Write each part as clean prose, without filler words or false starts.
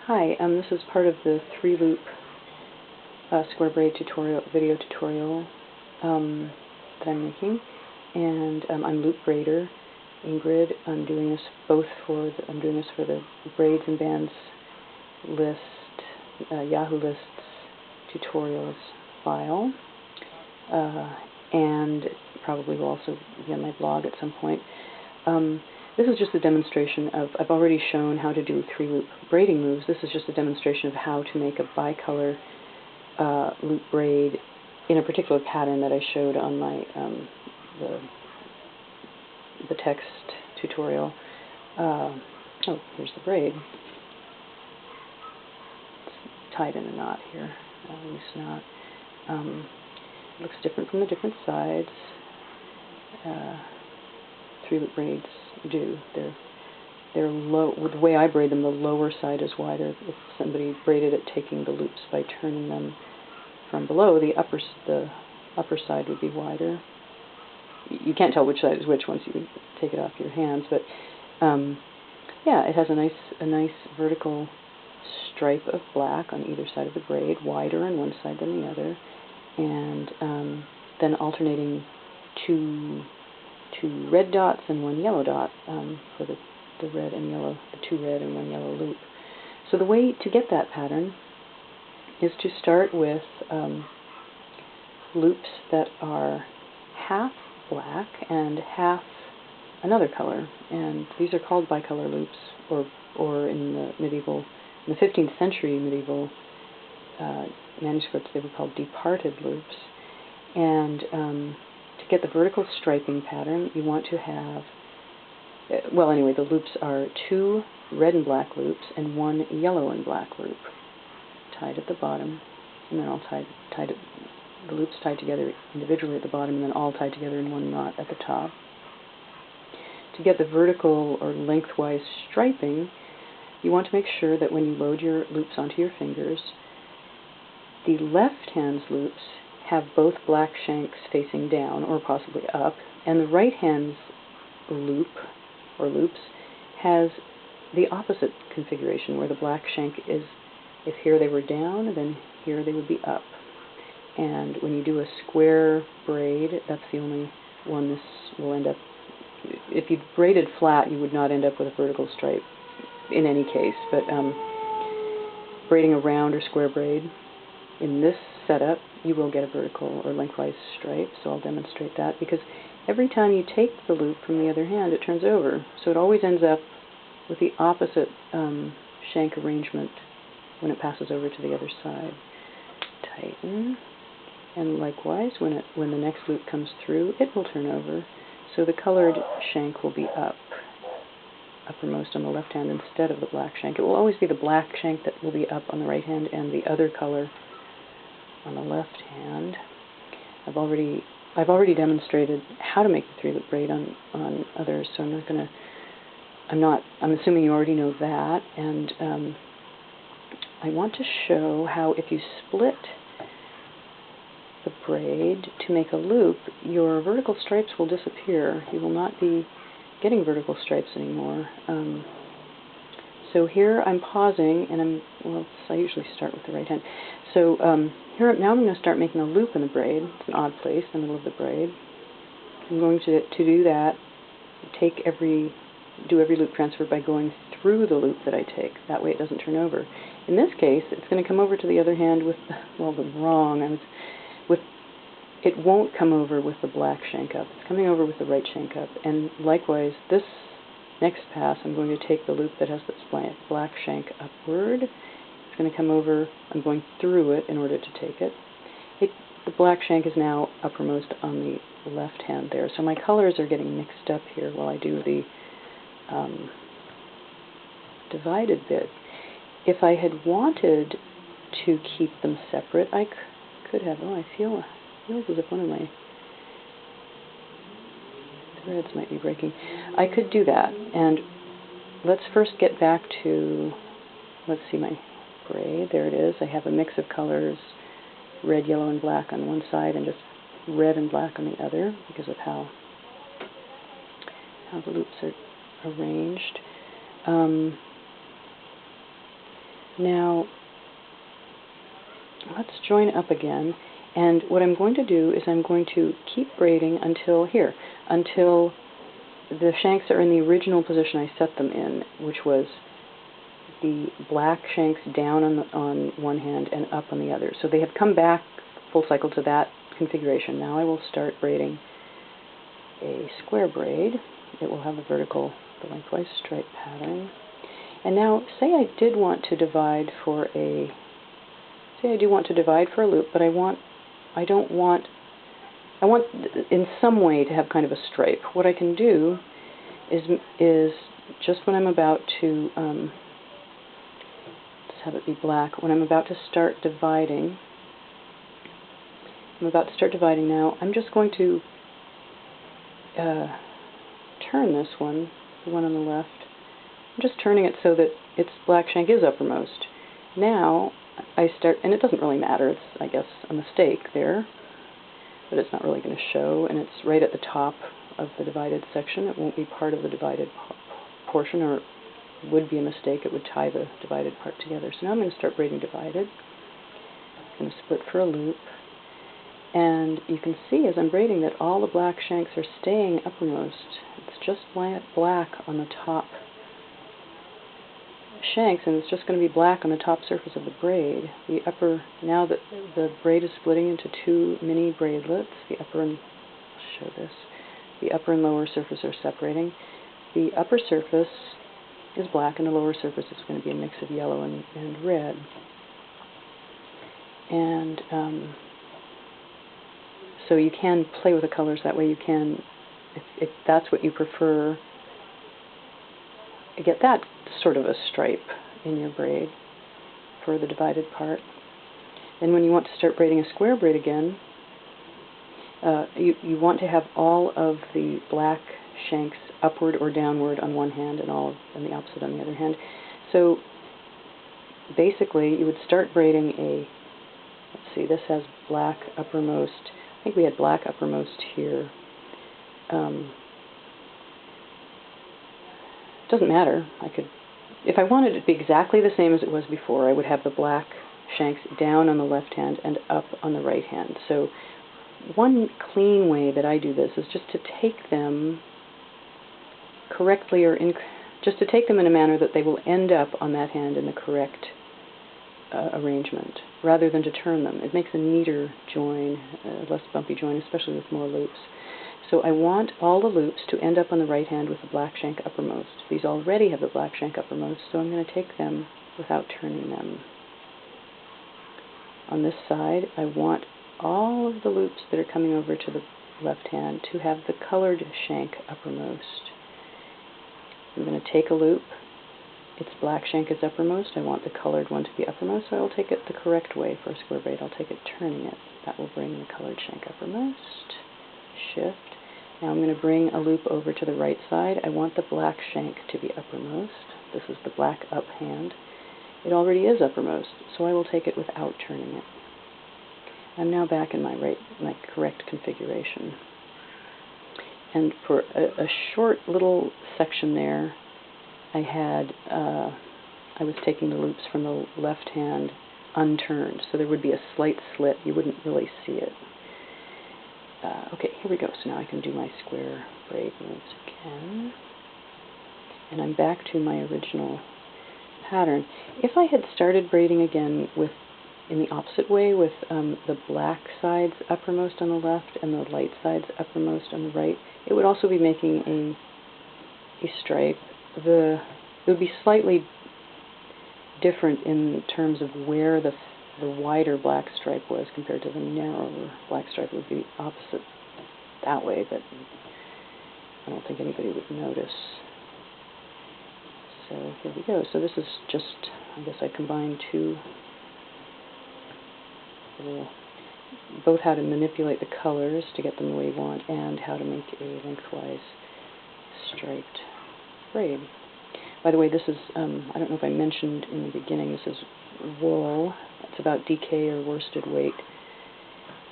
Hi, this is part of the 3-loop square braid video tutorial that I'm making, and I'm Loopbraider, Ingrid. I'm doing this for the braids and bands list, Yahoo lists tutorials file, and probably will also be on my blog at some point. This is just a demonstration of, I've already shown how to do 3-loop braiding moves. This is just a demonstration of how to make a bicolor loop braid in a particular pattern that I showed on my the text tutorial. Oh, here's the braid. It's tied in a knot here, a loose knot. It looks different from the different sides. 3-loop braids do. They're low. With the way I braid them, the lower side is wider. If somebody braided it taking the loops by turning them from below, the upper side would be wider. You can't tell which side is which once you take it off your hands, but yeah, it has a nice vertical stripe of black on either side of the braid, wider on one side than the other, and then alternating two red dots and one yellow dot for the red and yellow, the 2 red and 1 yellow loop. So the way to get that pattern is to start with loops that are half black and half another color, and these are called bicolor loops, or in the 15th century medieval manuscripts they were called departed loops. And to get the vertical striping pattern, you want to have, well, anyway, the loops are 2 red and black loops and 1 yellow and black loop tied at the bottom, and then all the loops tied together individually at the bottom, and then all tied together in one knot at the top. To get the vertical or lengthwise striping, you want to make sure that when you load your loops onto your fingers, the left hand's loops have both black shanks facing down or possibly up, and the right hand's loop or loops has the opposite configuration, where the black shank is, if here they were down, then here they would be up. And when you do a square braid, that's the only one this will end up. If you braided flat, you would not end up with a vertical stripe in any case, but braiding a round or square braid, in this setup, you will get a vertical or lengthwise stripe, so I'll demonstrate that, because every time you take the loop from the other hand, it turns over. So it always ends up with the opposite shank arrangement when it passes over to the other side. Tighten, and likewise, when the next loop comes through, it will turn over. So the colored shank will be uppermost on the left hand instead of the black shank. It will always be the black shank that will be up on the right hand and the other color on the left hand. I've already demonstrated how to make the 3-loop braid on others, so I'm assuming you already know that, and I want to show how if you split the braid to make a loop, your vertical stripes will disappear. You will not be getting vertical stripes anymore. So here I'm pausing, and I usually start with the right hand. So now I'm going to start making a loop in the braid. It's an odd place in the middle of the braid. I'm going to do that, do every loop transfer by going through the loop that I take. That way it doesn't turn over. In this case, it's going to come over to the other hand with, it won't come over with the black shank up. It's coming over with the right shank up. And likewise, this next pass, I'm going to take the loop that has the black shank upward. It's going to come over, I'm going through it in order to take it. The black shank is now uppermost on the left hand there. So my colors are getting mixed up here while I do the divided bit. If I had wanted to keep them separate, I could have. Oh, I feel as if one of my threads might be breaking. I could do that, and let's first get back to, let's see my braid. There it is. I have a mix of colors, red, yellow, and black on one side, and just red and black on the other, because of how the loops are arranged. Now, let's join up again, and what I'm going to do is I'm going to keep braiding until the shanks are in the original position I set them in, which was the black shanks down on one hand and up on the other. So they have come back full cycle to that configuration. Now I will start braiding a square braid. It will have the lengthwise stripe pattern. And now, say I do want to divide for a loop, but I want in some way to have kind of a stripe. What I can do is just when I'm about to let's have it be black. When I'm about to start dividing, now. I'm just going to turn this one, the one on the left. I'm just turning it so that its black shank is uppermost. Now I start, and it doesn't really matter, it's, I guess, a mistake there, but it's not really going to show, and it's right at the top of the divided section. It won't be part of the divided portion, or it would be a mistake. It would tie the divided part together. So now I'm going to start braiding divided. I'm going to split for a loop, and you can see as I'm braiding that all the black shanks are staying uppermost. It's just black on the top shanks, and it's just going to be black on the top surface of the braid. Now that the braid is splitting into two mini braidlets, the upper and lower surface are separating. The upper surface is black, and the lower surface is going to be a mix of yellow and red. And so you can play with the colors that way. You can, if that's what you prefer, get that sort of a stripe in your braid for the divided part. Then when you want to start braiding a square braid again, you want to have all of the black shanks upward or downward on one hand and the opposite on the other hand. So basically you would start braiding let's see, this has black uppermost. I think we had black uppermost here. Doesn't matter. If I wanted it to be exactly the same as it was before, I would have the black shanks down on the left hand and up on the right hand. So one clean way that I do this is just to take them correctly, just to take them in a manner that they will end up on that hand in the correct arrangement, rather than to turn them. It makes a neater join, less bumpy join, especially with more loops. So I want all the loops to end up on the right hand with the black shank uppermost. These already have the black shank uppermost, so I'm going to take them without turning them. On this side, I want all of the loops that are coming over to the left hand to have the colored shank uppermost. I'm going to take a loop. Its black shank is uppermost. I want the colored one to be uppermost, so I'll take it the correct way for a square braid. I'll take it turning it. That will bring the colored shank uppermost. Shift. Now I'm going to bring a loop over to the right side. I want the black shank to be uppermost. This is the black up hand. It already is uppermost, so I will take it without turning it. I'm now back in my correct configuration. And for a short little section there, I was taking the loops from the left hand unturned, so there would be a slight slit. You wouldn't really see it. Okay, here we go. So now I can do my square braid moves again. And I'm back to my original pattern. If I had started braiding again in the opposite way, with the black sides uppermost on the left and the light sides uppermost on the right, it would also be making a stripe. It would be slightly different in terms of where the wider black stripe was compared to the narrower black stripe. It would be opposite that way, but I don't think anybody would notice. So here we go. So this is just, I guess I combined both how to manipulate the colors to get them the way you want and how to make a lengthwise striped braid. By the way, this is, I don't know if I mentioned in the beginning, this is wool. It's about DK or worsted weight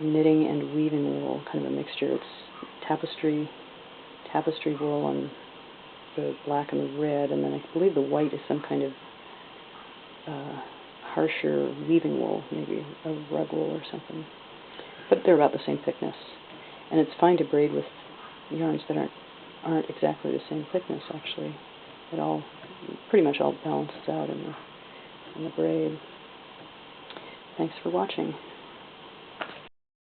knitting and weaving wool, kind of a mixture. It's tapestry wool on the black and the red, and then I believe the white is some kind of harsher weaving wool, maybe a rug wool or something. But they're about the same thickness. And it's fine to braid with yarns that aren't exactly the same thickness, actually. It all pretty much all balances out in the braid. Thanks for watching.